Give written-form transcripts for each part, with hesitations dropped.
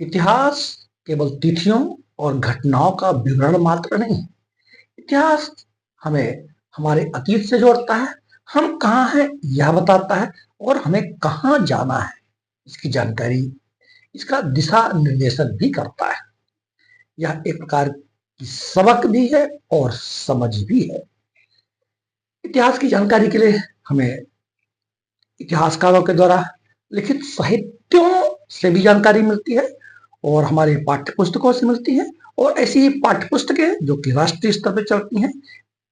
इतिहास केवल तिथियों और घटनाओं का विवरण मात्र नहीं। इतिहास हमें हमारे अतीत से जोड़ता है, हम कहाँ हैं यह बताता है और हमें कहाँ जाना है इसकी जानकारी, इसका दिशा निर्देशन भी करता है। यह एक प्रकार की सबक भी है और समझ भी है। इतिहास की जानकारी के लिए हमें इतिहासकारों के द्वारा लिखित साहित्यों से भी जानकारी मिलती है और हमारी पाठ्य पुस्तकों से मिलती है। और ऐसी पाठ्य पुस्तकें जो कि राष्ट्रीय स्तर पर चलती हैं,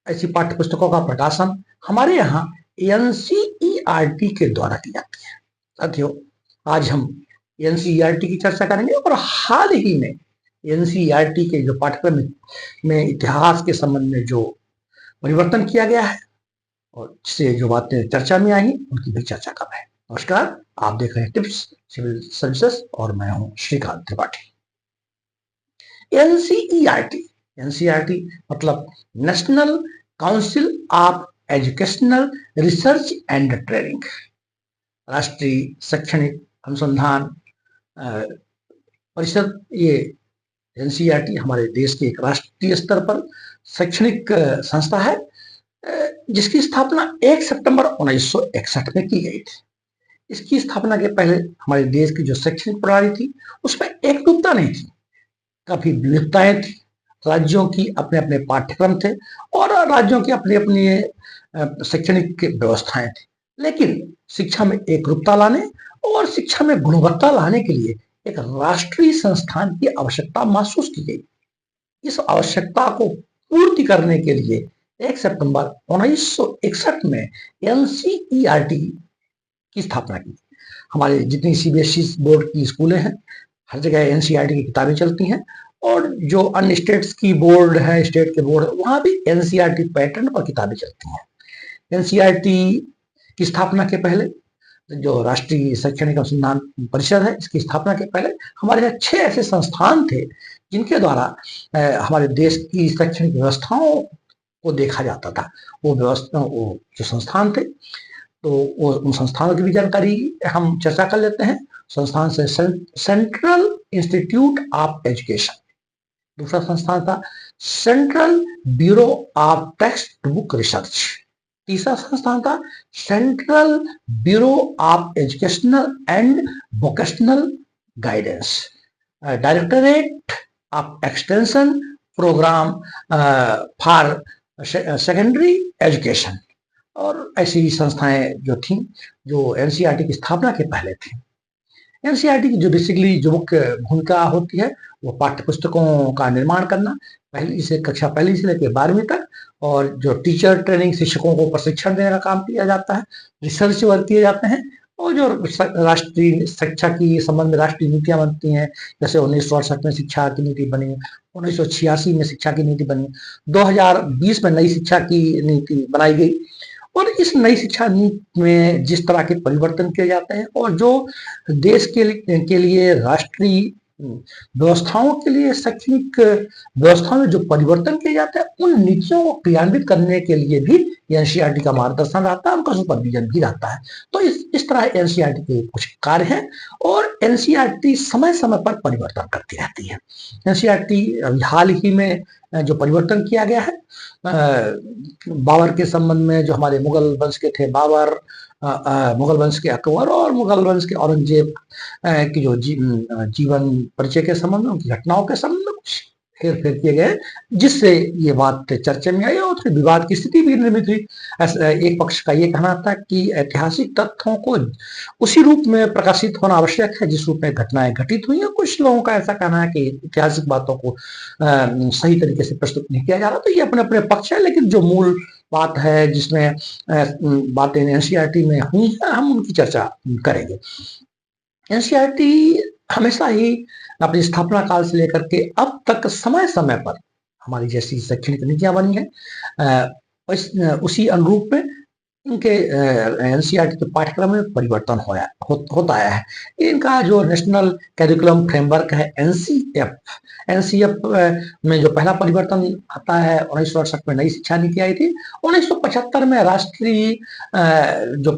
ऐसी पाठ्य पुस्तकों का प्रकाशन हमारे यहाँ एनसीईआरटी के द्वारा की जाती है। साथियों, आज हम एनसीईआरटी की चर्चा करेंगे और हाल ही में एनसीईआरटी के जो पाठ्यक्रम में इतिहास के संबंध में जो परिवर्तन किया गया है और जिससे जो बातें चर्चा में आई उनकी भी चर्चा कर रहे हैं। नमस्कार, आप देख रहे हैं टिप्स सिविल सर्विसेज और मैं हूं श्रीकांत त्रिपाठी। एनसीईआरटी, एनसीईआरटी मतलब national council of educational research and training, राष्ट्रीय शैक्षणिक अनुसंधान परिषद। ये एनसीईआरटी हमारे देश के एक राष्ट्रीय स्तर पर शैक्षणिक संस्था है जिसकी स्थापना 1 सितंबर 1961 में की गई थी। इसकी स्थापना के पहले हमारे देश की जो शैक्षणिक प्रणाली थी उसमें एकरूपता नहीं थी, काफी विविधताएं थी। राज्यों की अपने अपने पाठ्यक्रम थे और राज्यों की अपनी अपनी शैक्षणिक व्यवस्थाएं थी, लेकिन शिक्षा में एकरूपता लाने और शिक्षा में गुणवत्ता लाने के लिए एक राष्ट्रीय संस्थान की आवश्यकता महसूस की गई। इस आवश्यकता को पूर्ति करने के लिए 1 सितंबर 1961 में एनसीईआरटी की स्थापना की। हमारे जितनी सीबीएसई बोर्ड की स्कूलें हैं, हर जगह एनसीईआरटी की किताबें चलती हैं और जो अन्य स्टेट्स की बोर्ड है, स्टेट के बोर्ड, वहां भी एनसीईआरटी पैटर्न पर किताबें चलती हैं। एनसीईआरटी की स्थापना के पहले जो राष्ट्रीय शैक्षणिक अनुसंधान परिषद है, इसकी स्थापना के पहले हमारे यहाँ 6 ऐसे संस्थान थे जिनके द्वारा हमारे देश की शैक्षणिक व्यवस्थाओं को देखा जाता था। वो जो संस्थान थे, तो वो उन संस्थानों की भी जानकारी हम चर्चा कर लेते हैं। संस्थान से सेंट्रल इंस्टीट्यूट ऑफ एजुकेशन, दूसरा संस्थान था central bureau of text book research, तीसरा संस्थान था central bureau of educational and vocational guidance, directorate of extension programme for secondary education. और ऐसी संस्थाएं जो थी जो एनसीईआरटी की स्थापना के पहले थी। एनसीईआरटी की जो बेसिकली जो मुख्य भूमिका होती है वो पाठ्य पुस्तकों का निर्माण करना, कक्षा पहली से लेकर 12वीं तक, और जो टीचर ट्रेनिंग, शिक्षकों को प्रशिक्षण देने का काम किया जाता है, रिसर्च वर्क किए जाते हैं, और जो राष्ट्रीय शिक्षा की संबंध में राष्ट्रीय नीतियां बनती हैं, जैसे 1968 में शिक्षा की नीति बनी, 1986 में शिक्षा की नीति बनी, 2020 में नई शिक्षा की नीति बनाई गई। और इस नई शिक्षा नीति में जिस तरह के परिवर्तन किए जाते हैं और जो देश के लिए राष्ट्रीय व्यवस्थाओं के लिए शैक्षणिक व्यवस्था में जो परिवर्तन किए जाते हैं, उन नीतियों को क्रियान्वित करने के लिए भी एनसीईआरटी का मार्गदर्शन रहता है, उनका सुपरविजन भी रहता है। तो इस तरह एनसीईआरटी के कुछ कार्य हैं और एनसीईआरटी समय समय पर परिवर्तन करती रहती है। एनसीईआरटी हाल ही में जो परिवर्तन किया गया है, बाबर के संबंध में, जो हमारे मुगल वंश के थे बाबर, मुगल वंश के अकबर और मुगल वंश के औरंगजेब की जो जीवन परिचय के संबंध में, उनकी घटनाओं के संबंध में कुछ हेर फेर किए गए, जिससे ये बात चर्चा में आई और फिर विवाद की स्थिति भी निर्मित हुई। एक पक्ष का ये कहना था कि ऐतिहासिक तथ्यों को उसी रूप में प्रकाशित होना आवश्यक है जिस रूप में घटनाएं घटित हुई है। कुछ लोगों का ऐसा कहना है कि ऐतिहासिक बातों को सही तरीके से प्रस्तुत नहीं किया जा रहा। तो ये अपने अपने पक्ष है, लेकिन जो मूल बात है जिसमें बातें एनसीईआरटी में हुई है, हम उनकी चर्चा करेंगे। एनसीईआरटी हमेशा ही अपनी स्थापना काल से लेकर के अब तक समय समय पर हमारी जैसी शैक्षणिक नीतियां बनी है उसी अनुरूप में इनके एनसीईआरटी के पाठ्यक्रम में परिवर्तन होता आया है। इनका जो नेशनल करिकुलम फ्रेमवर्क है एनसीएफ, एनसीएफ में जो पहला परिवर्तन आता है 1968 में नई शिक्षा नीति आई थी। 1975 में राष्ट्रीय जो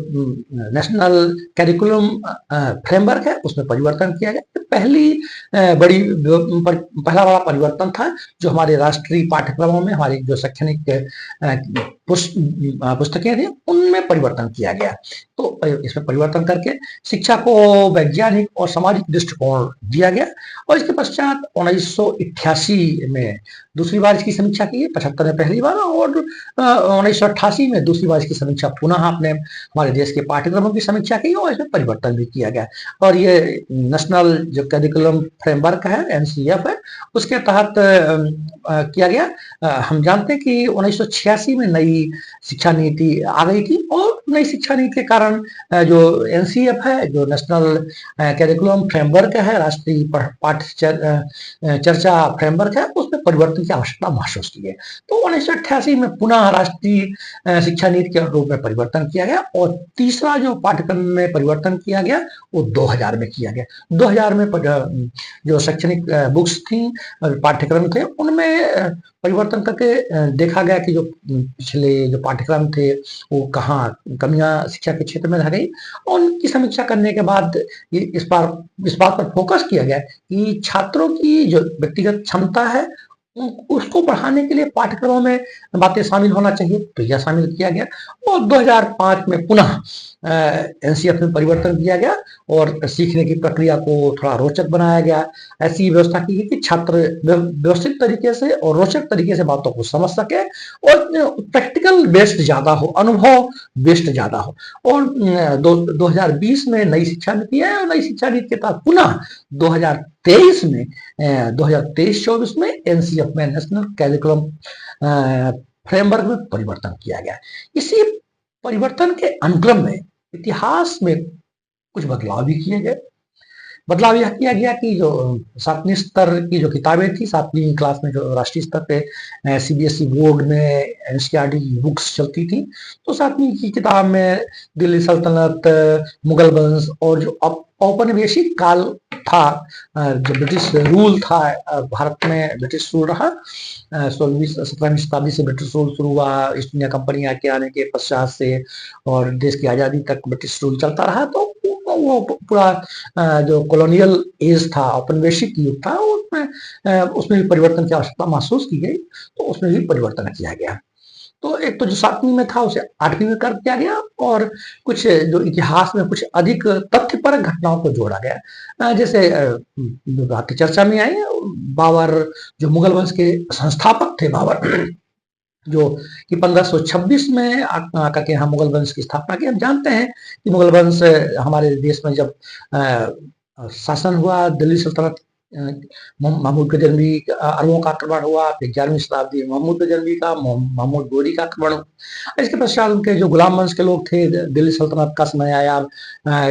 नेशनल करिकुलम फ्रेमवर्क है उसमें परिवर्तन किया गया। पहली पहला बड़ा परिवर्तन था जो हमारे राष्ट्रीय पाठ्यक्रमों में हमारी जो शैक्षणिक पुस्तकें थी उनमें परिवर्तन किया गया। तो इसमें परिवर्तन करके शिक्षा को वैज्ञानिक और सामाजिक दृष्टिकोण दिया गया और इसके पश्चात 1988 में दूसरी बार इसकी समीक्षा की, 75 में पहली बार और 1988 में दूसरी बार इसकी समीक्षा पुनः आपने हमारे देश के पाठ्यक्रमों की समीक्षा की और इसमें परिवर्तन भी किया गया। और ये नेशनल जो करिकुलम फ्रेमवर्क है एनसीएफ है उसके तहत किया गया। हम जानते हैं कि 1986 में नई शिक्षा नीति आ गई थी और नई शिक्षा नीति के कारण जो एनसीएफ है जो नेशनल करिकुलम फ्रेमवर्क है, राष्ट्रीय पाठ्य चर्चा फ्रेमवर्क है, उसमें परिवर्तन की आवश्यकता महसूस की है। तो 1988 में पुनः राष्ट्रीय शिक्षा नीति के रूप में परिवर्तन किया गया और तीसरा जो पाठ्यक्रम में परिवर्तन किया गया वो 2000 में किया गया। 2000 में जो शैक्षणिक बुक्स थी, पाठ्यक्रम थे, उनमें परिवर्तन करके देखा गया कि जो पिछले जो पाठ्यक्रम थे वो कहाँ कमियां शिक्षा के क्षेत्र में रह गई और उनकी समीक्षा करने के बाद इस बात पर फोकस किया गया कि छात्रों की जो व्यक्तिगत क्षमता है उसको बढ़ाने के लिए पाठ्यक्रमों में बातें शामिल होना चाहिए, तो यह शामिल किया गया और 2005 में पुनः एनसीएफ में परिवर्तन किया गया और सीखने की प्रक्रिया को थोड़ा रोचक बनाया गया। ऐसी व्यवस्था की गई कि छात्र व्यवस्थित तरीके से और रोचक तरीके से बातों को समझ सके और प्रैक्टिकल बेस्ड ज्यादा हो, अनुभव बेस्ड ज्यादा हो। और 2020 में नई शिक्षा नीति है और नई शिक्षा नीति के तहत पुनः 2023 में 2023-24 में एनसीएफ में नेशनल करिकुलम फ्रेमवर्क में परिवर्तन किया गया। इसी परिवर्तन के अनुक्रम में इतिहास में कुछ बदलाव भी किए गए। बदलाव यह किया गया कि जो 7वीं स्तर की जो किताबें थी, 7वीं क्लास में जो राष्ट्रीय स्तर पे सीबीएसई बोर्ड में एनसीईआरटी बुक्स चलती थी, तो 7वीं की किताब में दिल्ली सल्तनत, मुगल वंश और जो औपनिवेशिक काल था, जो ब्रिटिश रूल था, भारत में ब्रिटिश रूल रहा। 16वीं-17वीं शताब्दी से ब्रिटिश रूल शुरू हुआ, ईस्ट इंडिया कंपनी आके आने के पश्चात से और देश की आज़ादी तक ब्रिटिश रूल चलता रहा। तो वो पूरा जो कॉलोनियल एज था, औपनिवेशिक युग था, उसमें भी परिवर्तन की आवश्यकता महसूस की गई, तो उसमें भी परिवर्तन किया गया। तो एक तो जो 7वीं में था उसे 8वीं में कर दिया गया और कुछ जो इतिहास में कुछ अधिक तथ्यपरक घटनाओं को जोड़ा गया। जैसे बात की चर्चा में आई, बाबर जो मुगल वंश के संस्थापक थे, बाबर जो कि 1526 में आकर के यहाँ मुगल वंश की स्थापना की। हम जानते हैं कि मुगल वंश हमारे देश में जब शासन हुआ, दिल्ली सल्तनत महमूद गजनवी अरबों का आक्रमण हुआ, फिर 11वीं शताब्दी महमूद गजनवी का, महमूद गोरी का आक्रमण हुआ। इसके पश्चात उनके जो गुलाम वंश के लोग थे, दिल्ली सल्तनत का समय आया,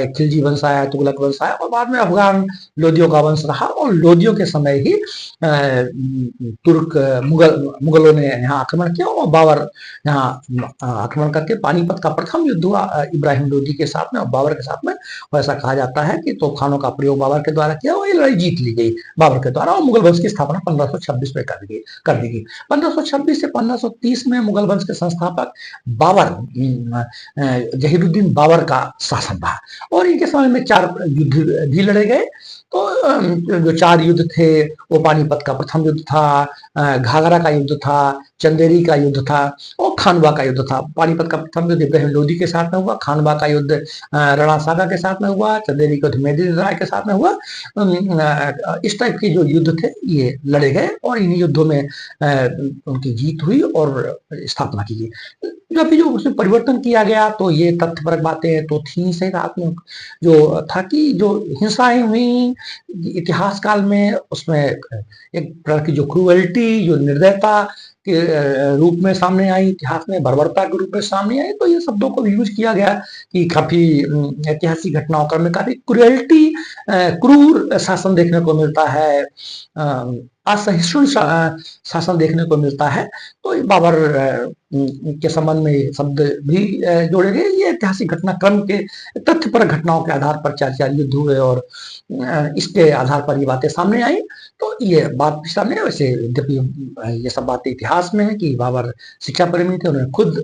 खिलजी वंश आया, तुगलक वंश आया और बाद में अफगान लोदियों का वंश रहा और लोदियों के समय ही तुर्क मुगलों ने यहाँ आक्रमण किया और बाबर यहाँ आक्रमण करके पानीपत का प्रथम युद्ध हुआ इब्राहिम लोदी के साथ में और बाबर के साथ में। ऐसा कहा जाता है कि तोपखानों का प्रयोग बाबर के द्वारा किया और ये लड़ाई जीत ली गई बाबर के द्वारा और मुगल वंश की स्थापना 1526 में कर दी गई। 1526 से 1530 में मुगल वंश के संस्थापक बाबर, जहीरुद्दीन बाबर का शासन रहा और इनके समय में 4 युद्ध भी लड़े गए। तो जो 4 युद्ध थे वो पानीपत का प्रथम युद्ध था, घाघरा का युद्ध था, चंदेरी का युद्ध था और खानवा का युद्ध था। पानीपत का प्रथम युद्ध इब्राहिम लोदी के साथ में हुआ, खानवा का युद्ध राणा सागा के साथ में हुआ, चंदेरी का युद्ध मेदिनी राय के साथ में हुआ। इस टाइप के जो युद्ध थे ये लड़े गए और इन युद्धों में उनकी जीत हुई और स्थापना की गई। जब भी जो उसमें परिवर्तन किया गया तो ये तथ्यपरक बातें तो थी सही, रात में जो था कि जो हिंसाएं हुई इतिहास काल में उसमें एक प्रकार की जो क्रूएल्टी, जो निर्दयता के रूप में सामने आई, इतिहास में बर्बरता के रूप में सामने आई। तो ये शब्दों को भी यूज किया गया कि काफी ऐतिहासिक घटनाओं क्रम में काफी क्रुएल्टी, क्रूर शासन देखने को मिलता है, असहिष्णु शासन देखने को मिलता है। तो बाबर के संबंध में ये शब्द भी जोड़े गए। ये ऐतिहासिक घटनाक्रम के तथ्य पर, घटनाओं के आधार पर चार चार युद्ध हुए और इसके आधार पर ये बातें सामने आई। तो ये बात भी सामने है। वैसे यद्यपि ये सब बातें इतिहास में है कि बाबर शिक्षा प्रेमी थे। उन्होंने खुद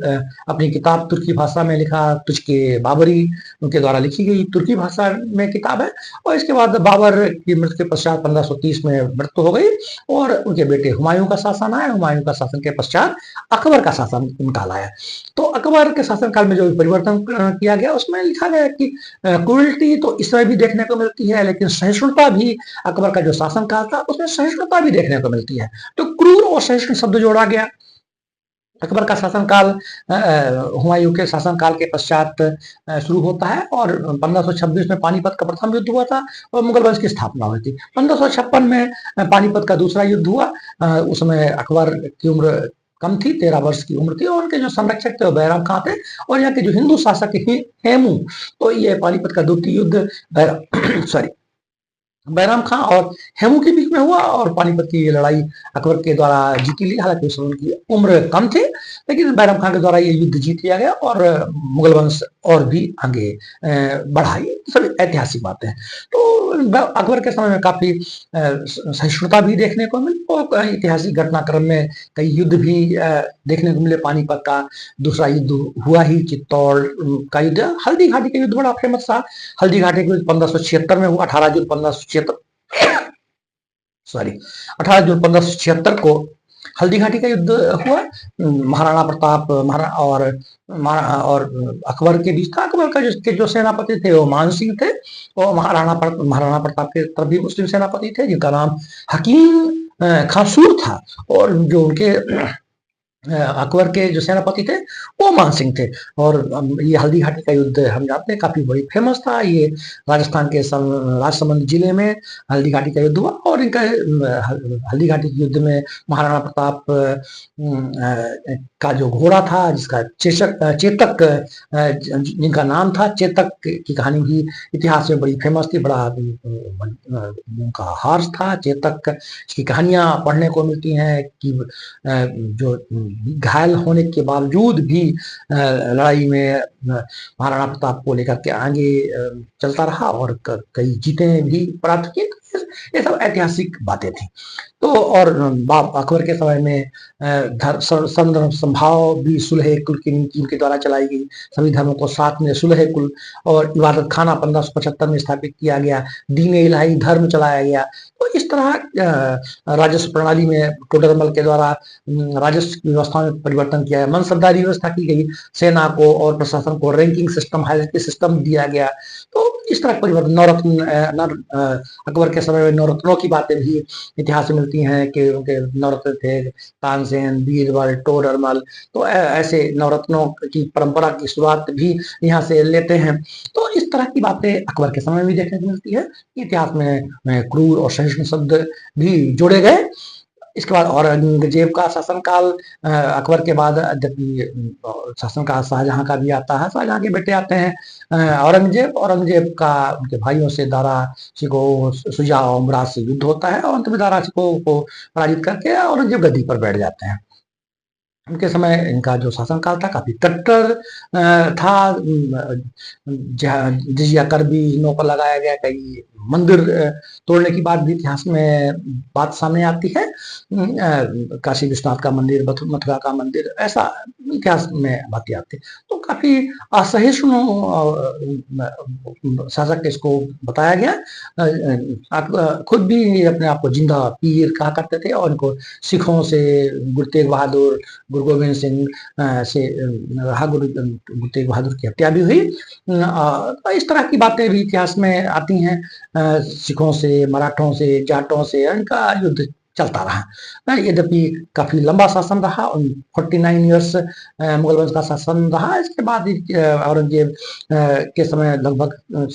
अपनी किताब तुर्की भाषा में लिखा, तुझके बाबरी उनके द्वारा लिखी गई तुर्की भाषा में किताब है। और इसके बाद बाबर की मृत्यु के पश्चात 1530 में मृत्यु हो गई और उनके बेटे हुमायूं का शासन आया। हुमायूं का शासन के पश्चात अकबर का शासन काल आया। तो अकबर के शासन काल में जो परिवर्तन किया गया उसमें लिखा गया कि क्रूरल्टी तो इसमें भी देखने को मिलती है, लेकिन सहिष्णुता भी, अकबर का जो शासन काल था उसमें सहिष्णुता भी देखने को मिलती है। तो क्रूर और सहिष्णु शब्द जोड़ा गया। अकबर का शासनकाल हुमायूं के शासनकाल के पश्चात शुरू होता है और 1526 में पानीपत का प्रथम युद्ध हुआ था और मुगल वंश की स्थापना हुई थी। 1556 में पानीपत का दूसरा युद्ध हुआ। उस समय अकबर की उम्र कम थी, 13 वर्ष की उम्र थी और उनके जो संरक्षक थे वो बैराम खां थे और यहाँ के जो हिंदू शासक हेमू। तो ये पानीपत का द्वितीय युद्ध सॉरी बैराम खां और हेमू के बीच में हुआ और पानीपत की ये लड़ाई अकबर के द्वारा जीती ली। हालांकि उस समय उनकी उम्र कम थी, लेकिन बैराम खां के द्वारा ये युद्ध जीत लिया गया और मुगल वंश और भी आगे बढ़ा। ये सभी ऐतिहासिक बातें हैं। तो अकबर के समय में काफी सहिष्णुता भी देखने को मिली और ऐतिहासिक घटनाक्रम में कई युद्ध भी देखने को मिले। पानीपत का दूसरा युद्ध हुआ ही, चित्तौड़ का युद्ध, हल्दी घाटी का युद्ध बड़ा फेमस था। हल्दी घाटी का युद्ध 1576 में हुआ। 18 जून 1576 को हल्दी घाटी का युद्ध हुआ। महाराणा प्रताप और अकबर के बीच था। अकबर का जो सेनापति थे वो मान सिंह थे और महाराणा प्रताप के तरफ भी मुस्लिम सेनापति थे जिनका नाम हकीम खासूर था और जो उनके अकबर के जो सेनापति थे वो मान सिंह थे। और ये हल्दी घाटी का युद्ध हम जानते हैं काफी बड़ी फेमस था। ये राजस्थान के राजसमंद जिले में हल्दी घाटी का युद्ध हुआ और इनका हल्दी घाटी के युद्ध में महाराणा प्रताप का जो घोड़ा था, जिसका चेतक जिनका नाम था, चेतक की कहानी भी इतिहास में बड़ी फेमस थी। बड़ा उनका हार्स था चेतक। इसकी कहानियां पढ़ने को मिलती हैं कि जो घायल होने के बावजूद भी लड़ाई में महाराणा प्रताप को लेकर के आगे चलता रहा और कई जीतें भी प्राप्त की। ये सब ऐतिहासिक बातें थी। तो और अकबर के समय में धर्म संभाव भी सुलह कुल की नीति उनके द्वारा चलाई गई। सभी धर्मों को साथ में सुलह कुल और इबादत खाना 1575 में स्थापित किया गया। दीन इलाही धर्म चलाया गया। तो इस तरह राजस्व प्रणाली में टोडरमल के द्वारा राजस्व व्यवस्था में परिवर्तन किया गया। मनसबदारी व्यवस्था की गई। सेना को और प्रशासन को रैंकिंग सिस्टम, हायरार्की सिस्टम दिया गया। तो इस तरह परिवर्तन अकबर के समय में नवरत्नों की बातें भी इतिहास में मिलती हैं कि उनके नवरत्न थे तानसेन, बीरबल, टोडरमल। तो ऐसे नवरत्नों की परंपरा की शुरुआत भी यहाँ से लेते हैं। तो इस तरह की बातें अकबर के समय में देखने को मिलती है। इतिहास में क्रूर और सहिष्णु शब्द भी जोड़े गए। इसके बाद औरंगजेब का शासनकाल, अकबर के बाद शासनकाल शाहजहां का भी आता है। शाहजहां के बेटे आते हैं औरंगजेब का उनके भाइयों से दारा शिकोह, शुजा और मुराद से युद्ध होता है और अंत में दारा शिकोह को पराजित करके औरंगजेब गद्दी पर बैठ जाते हैं। उनके समय इनका जो शासनकाल था काफी कट्टर था। जिजिया कर भी इन पर लगाया गया। कई मंदिर तोड़ने की बात भी इतिहास में बात सामने आती है। काशी विश्वनाथ का मंदिर, मथुरा का मंदिर, ऐसा इतिहास में बातें आती है। तो काफी असहिष्णु शासक इसको बताया गया। खुद भी अपने आप को जिंदा पीर कहा करते थे और इनको सिखों से गुरु तेग बहादुर, गुरु गोविंद सिंह से गुरु तेग बहादुर की हत्या भी हुई। इस तरह की बातें भी इतिहास में आती हैं। सिखों से, मराठों से, जाटों से इनका युद्ध चलता रहा। यद्यपि काफी लंबा शासन रहा, 49 ईयर्स मुगल वंश का शासन रहा। इसके बाद औरंगजेब के समय लगभग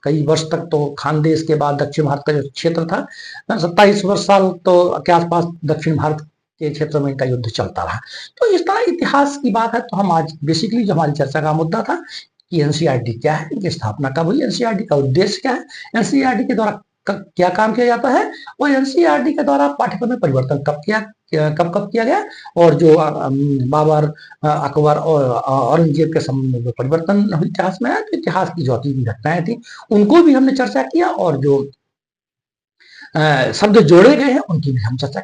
कई वर्ष तक तो खानदेश के बाद दक्षिण भारत का जो क्षेत्र था, 27 वर्ष साल तो के आसपास दक्षिण भारत के क्षेत्र में इनका युद्ध चलता रहा। तो इस तरह इतिहास की बात है। तो हम आज बेसिकली जो हमारी चर्चा का मुद्दा था कि एनसीईआरटी क्या है, इनकी स्थापना कब हुई, एनसीईआरटी का उद्देश्य क्या है, एनसीईआरटी के द्वारा क्या काम किया जाता है, और एनसीईआरटी के द्वारा पाठ्यक्रम में परिवर्तन कब किया गया, और जो बाबर, अकबर और औरंगजेब के समय में जो परिवर्तन हुई इतिहास में है, तो इतिहास की जो अतीत घटनाएं थी उनको भी हमने चर्चा किया, और जो शब्द जोड़े गए हैं उनकी भी हम चर्चा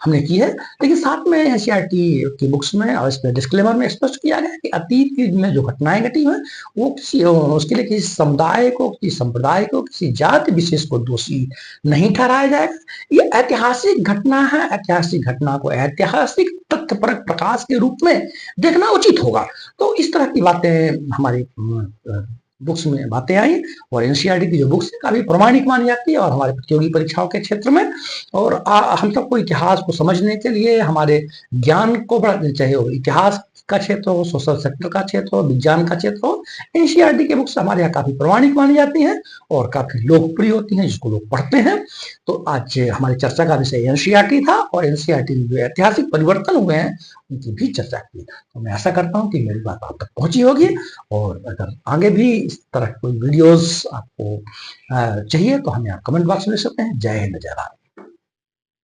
हमने की है। लेकिन साथ में एनसीईआरटी की बुक्स में और इसमें डिस्क्लेमर में स्पष्ट किया गया कि अतीत की में जो घटनाएं घटी हैं वो उसके लिए किसी समुदाय को, किसी संप्रदाय को, किसी जाति विशेष को दोषी नहीं ठहराया जाएगा। ये ऐतिहासिक घटना है, ऐतिहासिक घटना को ऐतिहासिक तथ्यपरक प्रकाश के रूप में देखना उचित होगा। तो इस तरह की बातें हमारी बुक्स में बातें आई, और एनसीईआरटी की जो बुक्स है काफी प्रमाणिक मानी जाती है और हमारे प्रतियोगी परीक्षाओं के क्षेत्र में। और हम सबको इतिहास को समझने के लिए हमारे ज्ञान को बढ़ाना चाहिए, हो इतिहास का क्षेत्र हो, सोशल सेक्टर का क्षेत्र हो, विज्ञान का क्षेत्र हो, एनसीईआरटी की बुक्स हमारे यहाँ काफी प्रमाणिक मानी जाती हैं और काफी लोकप्रिय होती हैं, जिसको लोग पढ़ते हैं। तो आज हमारी चर्चा का विषय एनसीईआरटी था, और एनसीईआरटी में जो ऐतिहासिक परिवर्तन हुए हैं उनकी भी चर्चा की। तो मैं आशा करता हूँ कि मेरी बात आप तक पहुंची होगी, और अगर आगे भी इस तरह कोई वीडियोस आपको चाहिए तो हमें आप कमेंट बॉक्स में लिख सकते हैं। जय हिंद, जय भारत।